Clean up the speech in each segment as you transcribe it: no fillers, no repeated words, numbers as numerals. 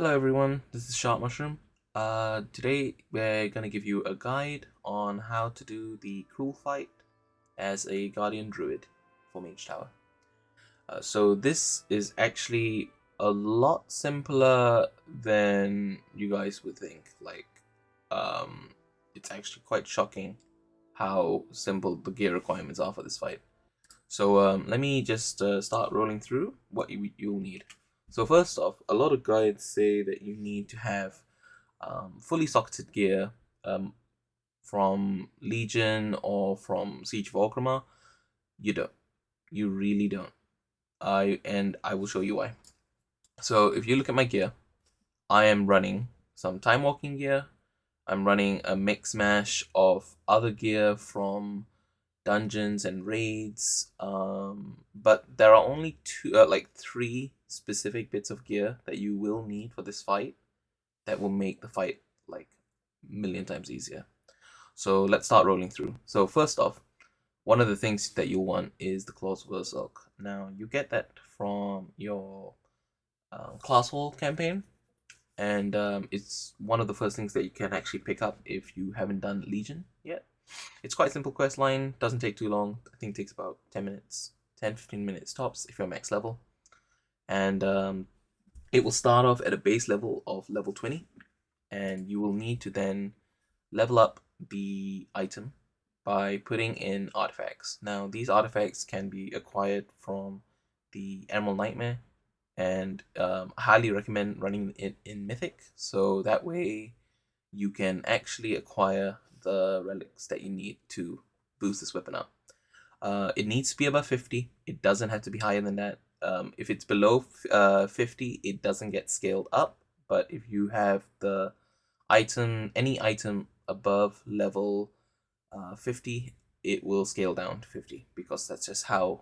Hello everyone, this is Sharp Mushroom. Today we're gonna give you a guide on how to do the Krull fight as a Guardian Druid for Mage Tower. So this is actually a lot simpler than you guys would think. Um, it's actually quite shocking how simple the gear requirements are for this fight. So let me just start rolling through what you'll need. So first off, a lot of guides say that you need to have fully socketed gear from Legion or from Siege of Orgrimmar. You don't. You really don't. I will show you why. So if you look at my gear, I am running some time walking gear. I'm running a mix mash of other gear from dungeons and raids. But there are only three specific bits of gear that you will need for this fight that will make the fight like a million times easier. So let's start rolling through. So first off, one of the things that you'll want is the Claws of Ursulk. Now you get that from your class hall campaign, and it's one of the first things that you can actually pick up if you haven't done Legion yet. It's quite a simple quest line, doesn't take too long. I think it takes about 10 minutes, 10-15 minutes tops if you're max level. And it will start off at a base level of level 20, and you will need to then level up the item by putting in artifacts. Now, these artifacts can be acquired from the Emerald Nightmare, and I highly recommend running it in Mythic, so that way you can actually acquire the relics that you need to boost this weapon up. It needs to be above 50. It doesn't have to be higher than that. If it's below 50, it doesn't get scaled up. But if you have the item, any item above level 50, it will scale down to 50 because that's just how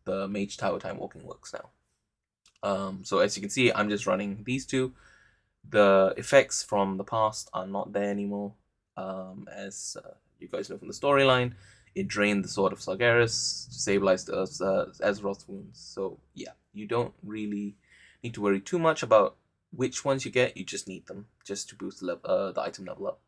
the Mage Tower time walking works now. So as you can see, I'm just running these two. The effects from the past are not there anymore. As you guys know from the storyline, it drained the Sword of Sargeras, stabilized the Earth's Azeroth wounds. So yeah, you don't really need to worry too much about which ones you get. You just need them just to boost the item level up.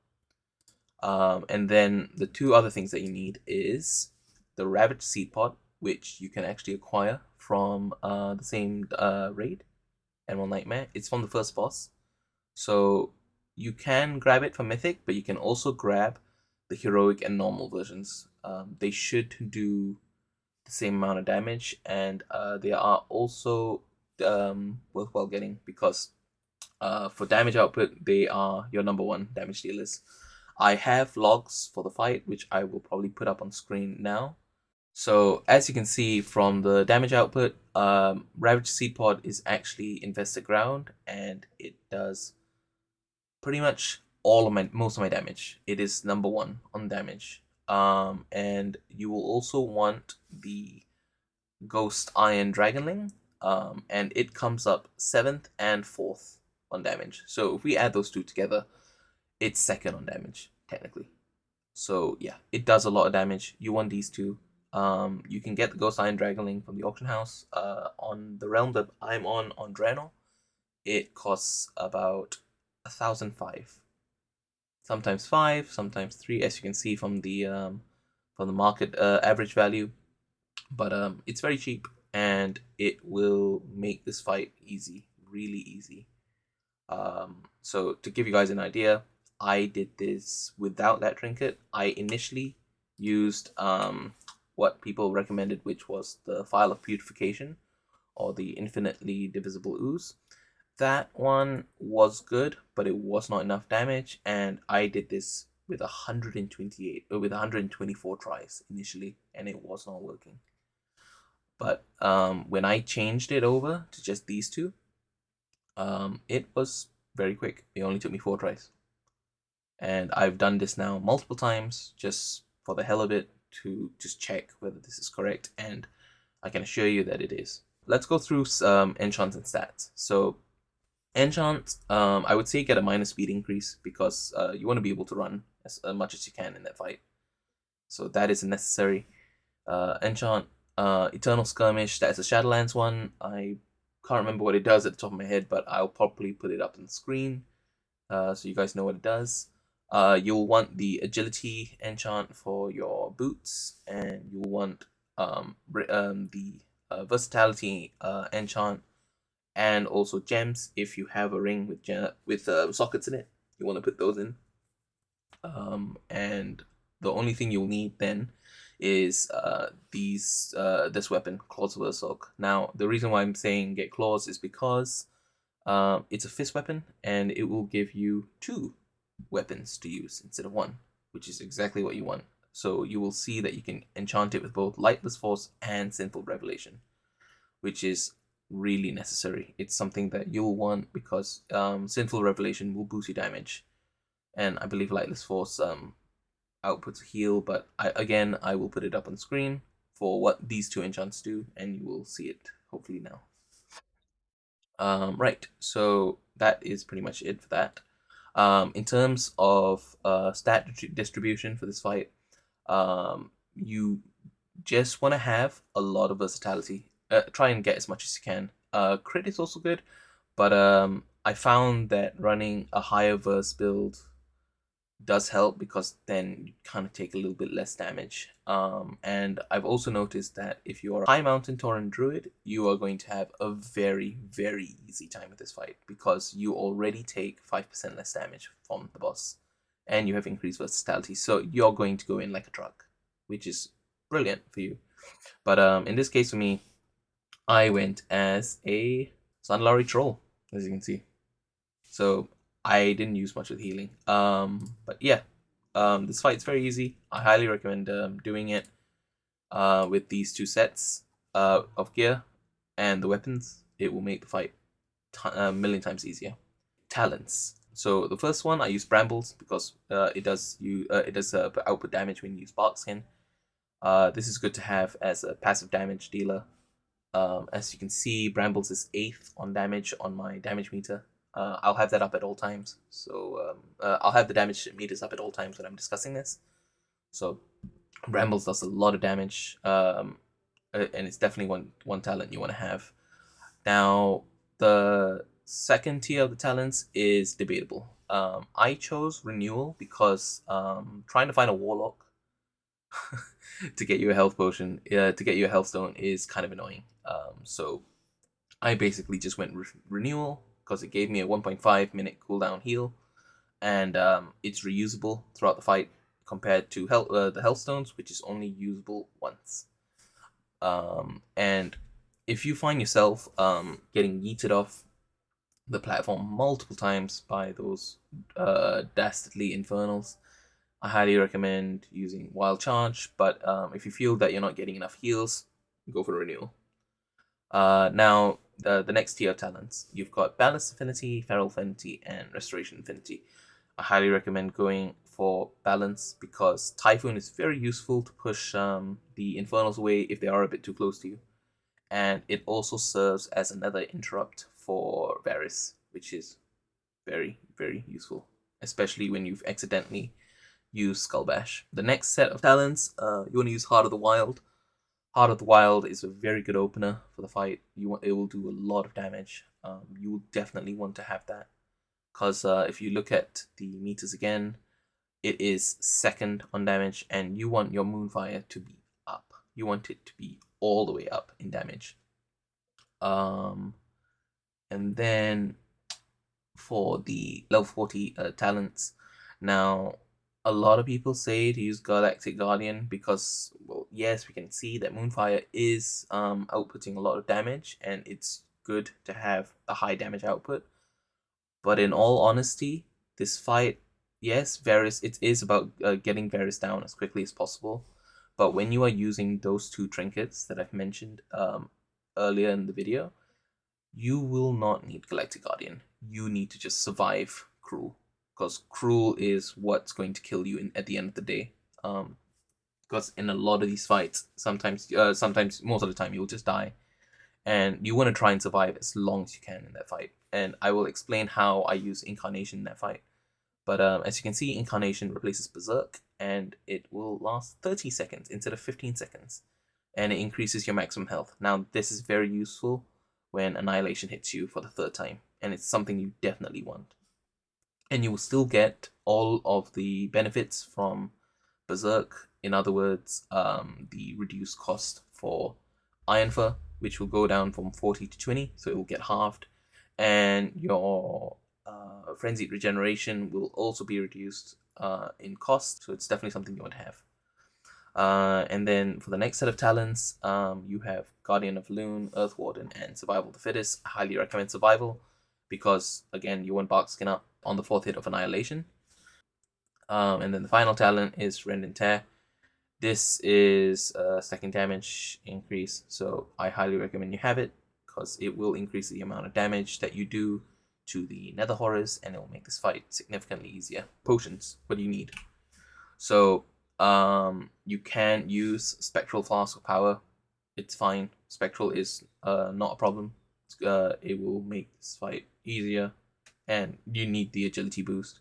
And then the two other things that you need is the Ravaged Seed Pod, which you can actually acquire from the same raid, Emerald Nightmare. It's from the first boss. So you can grab it for Mythic, but you can also grab the Heroic and Normal versions. They should do the same amount of damage, and they are also worthwhile getting because for damage output, they are your number one damage dealers. I have logs for the fight, which I will probably put up on screen now. So as you can see from the damage output, Ravaged Seed Pod is actually Infested Ground, and it does pretty much most of my damage. It is number one on damage. And you will also want the Ghost Iron Dragonling, and it comes up 7th and 4th on damage. So if we add those two together, it's second on damage technically. So yeah, it does a lot of damage. You want these two. You can get the Ghost Iron Dragonling from the auction house. On the realm that I'm on Draenor, it costs about 1,005. Sometimes 5, sometimes 3, as you can see from the market average value. But it's very cheap, and it will make this fight easy, really easy. So to give you guys an idea, I did this without that trinket. I initially used what people recommended, which was the File of Purification, or the Infinitely Divisible Ooze. That one was good, but it was not enough damage, and I did this with 124 tries initially, and it was not working. But when I changed it over to just these two, it was very quick. It only took me 4 tries. And I've done this now multiple times just for the hell of it to just check whether this is correct, and I can assure you that it is. Let's go through enchants and stats. So enchant, I would say get a minor speed increase because you want to be able to run as much as you can in that fight. So that is necessary. Enchant, Eternal Skirmish, that's a Shadowlands one. I can't remember what it does at the top of my head, but I'll probably put it up on the screen so you guys know what it does. You'll want the agility enchant for your boots, and you'll want the versatility enchant, and also gems if you have a ring with sockets in it. You want to put those in. And the only thing you'll need then is this weapon, Claws of Ursoc. Now, the reason why I'm saying get claws is because it's a fist weapon, and it will give you 2 weapons to use instead of 1, which is exactly what you want. So you will see that you can enchant it with both Lightless Force and Sinful Revelation, which is really necessary. It's something that you'll want because Sinful Revelation will boost your damage, and I believe Lightless Force outputs a heal, but I will put it up on the screen for what these 2 enchants do, and you will see it hopefully now. Right, so that is pretty much it for that. In terms of stat distribution for this fight, you just want to have a lot of versatility. Try and get as much as you can. Crit is also good, but I found that running a higher verse build does help because then you kind of take a little bit less damage. And I've also noticed that if you are a high mountain Tauren Druid, you are going to have a very, very easy time with this fight because you already take 5% less damage from the boss, and you have increased versatility. So you're going to go in like a truck, which is brilliant for you. But in this case for me, I went as a Sandalari Troll, as you can see. So I didn't use much of the healing. But yeah, this fight's very easy. I highly recommend doing it with these 2 sets of gear and the weapons. It will make the fight a million times easier. Talents. So the first one I use Brambles because it does output damage when you use Bark Skin. This is good to have as a passive damage dealer. As you can see, Brambles is 8th on damage on my damage meter. I'll have that up at all times. So I'll have the damage meters up at all times when I'm discussing this. So Brambles does a lot of damage, and it's definitely one talent you want to have. Now, the second tier of the talents is debatable. I chose Renewal because trying to find a Warlock to get you a health potion, to get you a health stone is kind of annoying. So I basically just went Renewal because it gave me a 1.5 minute cooldown heal, and it's reusable throughout the fight compared to the health stones, which is only usable once. And if you find yourself getting yeeted off the platform multiple times by those dastardly infernals, I highly recommend using Wild Charge. But if you feel that you're not getting enough heals, go for Renewal. Now, the next tier of talents, you've got Balance Affinity, Feral Affinity, and Restoration Affinity. I highly recommend going for Balance because Typhoon is very useful to push the Infernals away if they are a bit too close to you. And it also serves as another interrupt for Varys, which is very, very useful, especially when you've accidentally used Skull Bash. The next set of talents, you want to use Heart of the Wild. Heart of the Wild is a very good opener for the fight. It will do a lot of damage. You will definitely want to have that because if you look at the meters again, it is 2nd on damage, and you want your Moonfire to be up. You want it to be all the way up in damage. And then for the level 40 talents, now a lot of people say to use Galactic Guardian because, well, yes, we can see that Moonfire is outputting a lot of damage, and it's good to have a high damage output. But in all honesty, this fight, yes, Varys, it is about getting Varys down as quickly as possible. But when you are using those 2 trinkets that I've mentioned earlier in the video, you will not need Galactic Guardian. You need to just survive Krull, because Krull is what's going to kill you at the end of the day. Because in a lot of these fights, sometimes most of the time, you'll just die, and you want to try and survive as long as you can in that fight. And I will explain how I use Incarnation in that fight. But as you can see, Incarnation replaces Berserk, and it will last 30 seconds instead of 15 seconds. And it increases your maximum health. Now, this is very useful when Annihilation hits you for the 3rd time, and it's something you definitely want. And you will still get all of the benefits from Berserk. In other words, the reduced cost for Iron Fur, which will go down from 40 to 20, so it will get halved, and your Frenzied Regeneration will also be reduced in cost, so it's definitely something you want to have. And then for the next set of talents, you have Guardian of Loon, Earth Warden, and Survival of the Fittest. I highly recommend Survival because, again, you want Bark Skin up on the 4th hit of Annihilation. And then the final talent is Rend and Tear. This is a stacking damage increase, so I highly recommend you have it because it will increase the amount of damage that you do to the Nether Horrors, and it will make this fight significantly easier. Potions, what do you need? So you can use Spectral Flask of Power. It's fine. Spectral is not a problem. It will make this fight easier, and you need the agility boost.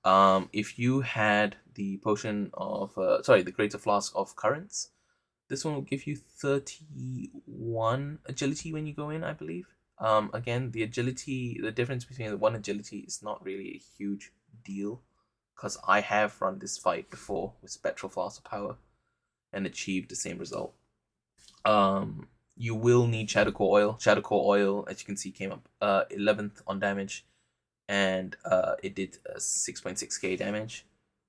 If you had the potion of the Greater Flask of Currents, this one will give you 31 agility when you go in, I believe. Again, the difference between the 1 agility is not really a huge deal, because I have run this fight before with Spectral Flask of Power and achieved the same result. You will need Shadow Core Oil. Shadow Core Oil, as you can see, came up 11th on damage, and it did 6.6k damage,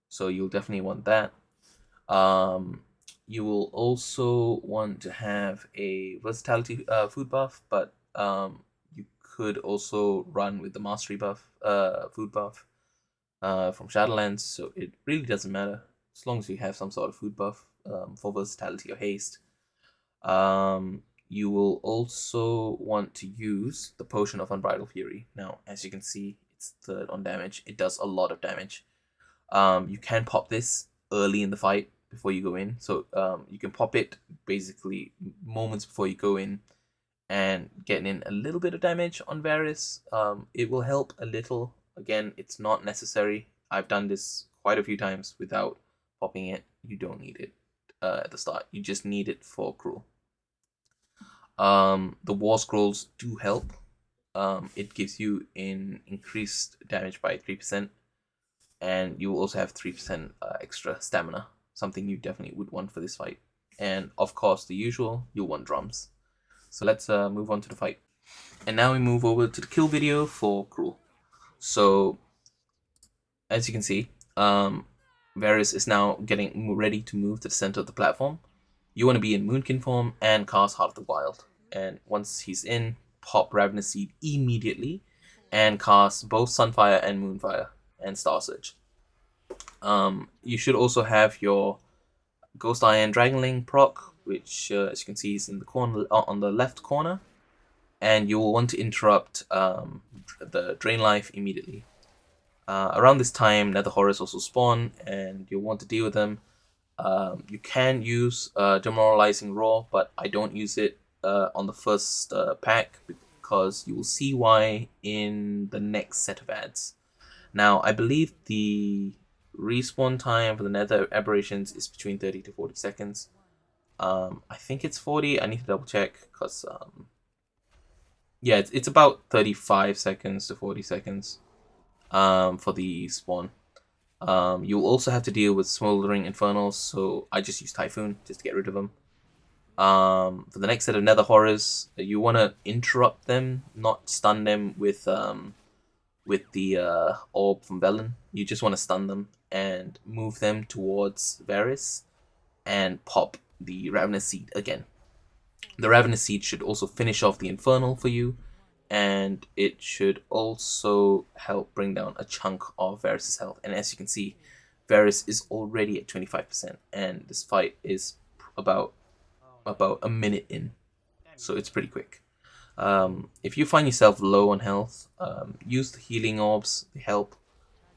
so you'll definitely want that. You will also want to have a versatility food buff, but you could also run with the mastery buff, food buff from Shadowlands, so it really doesn't matter as long as you have some sort of food buff for versatility or haste. You will also want to use the Potion of Unbridled Fury. Now, as you can see, it's 3rd on damage. It does a lot of damage. You can pop this early in the fight before you go in. So you can pop it basically moments before you go in and getting in a little bit of damage on Varys. It will help a little. Again, it's not necessary. I've done this quite a few times without popping it. You don't need it at the start. You just need it for Krull. The War Scrolls do help. It gives you increased damage by 3%, and you will also have 3% extra stamina, something you definitely would want for this fight. And of course, the usual, you'll want drums. So let's move on to the fight. And now we move over to the kill video for Krull. So, as you can see, Varys is now getting ready to move to the center of the platform. You want to be in Moonkin form and cast Heart of the Wild. And once he's in, pop Ravenous Seed immediately and cast both Sunfire and Moonfire and Star Surge. You should also have your Ghost Iron Dragonling proc, which as you can see is in the corner on the left corner, and you will want to interrupt the Drain Life immediately. Around this time, Nether Horrors also spawn, and you'll want to deal with them. You can use Demoralizing Roar, but I don't use it on the first pack because you will see why in the next set of ads. Now, I believe the respawn time for the Nether Aberrations is between 30 to 40 seconds. I think it's 40. I need to double check because yeah, it's about 35 seconds to 40 seconds for the spawn. You'll also have to deal with Smoldering Infernals, so I just use Typhoon just to get rid of them. For the next set of Nether Horrors, you want to interrupt them, not stun them with the Orb from Velen. You just want to stun them and move them towards Varys and pop the Ravenous Seed again. The Ravenous Seed should also finish off the Infernal for you, and it should also help bring down a chunk of Varys' health. And as you can see, Varys is already at 25%, and this fight is about a minute in, so it's pretty quick. If you find yourself low on health, use the healing orbs, they help.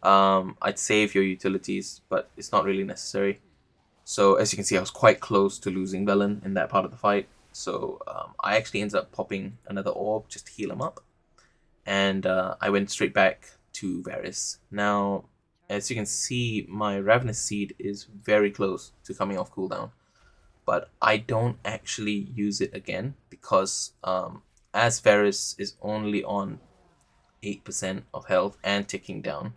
I'd save your utilities, but it's not really necessary. So as you can see, I was quite close to losing Velen in that part of the fight. So I actually ended up popping another orb just to heal him up. And I went straight back to Varys. Now, as you can see, my Ravenous Seed is very close to coming off cooldown. But I don't actually use it again because as Varus is only on 8% of health and ticking down,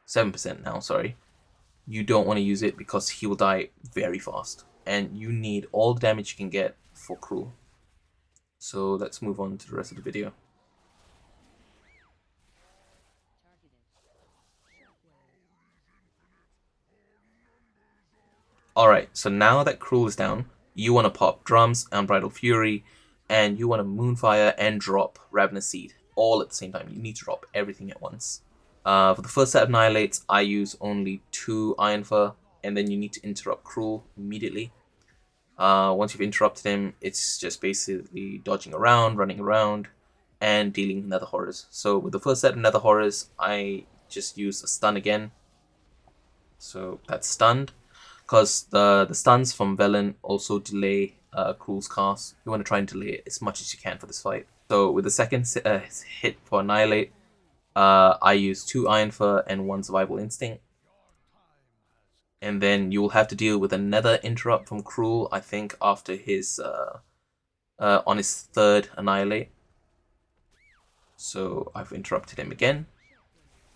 7% now, sorry, you don't want to use it because he will die very fast. And you need all the damage you can get for Krull. So let's move on to the rest of the video. Alright, so now that Krull is down, you want to pop Drums, Unbridled Fury, and you want to Moonfire and drop Ravenous Seed all at the same time. You need to drop everything at once. For the first set of Annihilates, I use only 2 Iron Fur, and then you need to interrupt Krull immediately. Once you've interrupted him, it's just basically dodging around, running around, and dealing Nether Horrors. So with the first set of Nether Horrors, I just use a stun again. So that's stunned. Because the stuns from Velen also delay Krull's cast. You want to try and delay it as much as you can for this fight. So with the second hit for Annihilate, I use 2 Iron Fur and 1 Survival Instinct. And then you will have to deal with another interrupt from Krull, I think, after his on his 3rd Annihilate. So I've interrupted him again.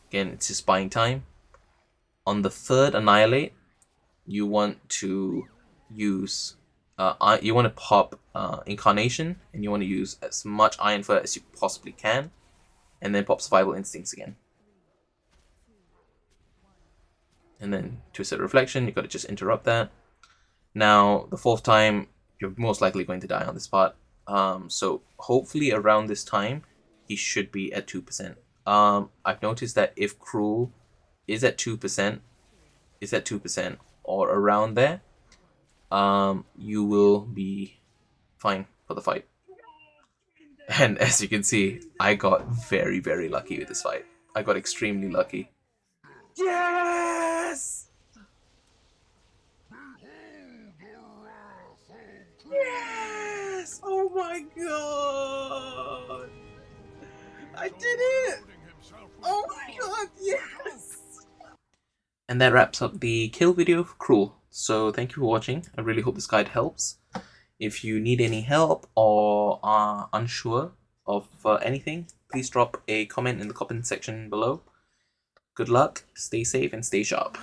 Again, it's just buying time. On the 3rd Annihilate, you want to use you want to pop Incarnation, and you want to use as much Iron Fur as you possibly can, and then pop Survival Instincts again. And then Twisted Reflection, you've got to just interrupt that. Now, the 4th time, you're most likely going to die on this part. So hopefully around this time, he should be at 2%. I've noticed that if Krull is at 2%, or around there, you will be fine for the fight. And as you can see, I got very, very lucky with this fight. I got extremely lucky. Yes! Yes! Oh my god! I did it! Oh my god, yes! And that wraps up the kill video for Krull. So thank you for watching. I really hope this guide helps. If you need any help or are unsure of anything, please drop a comment in the comment section below. Good luck, stay safe, and stay sharp.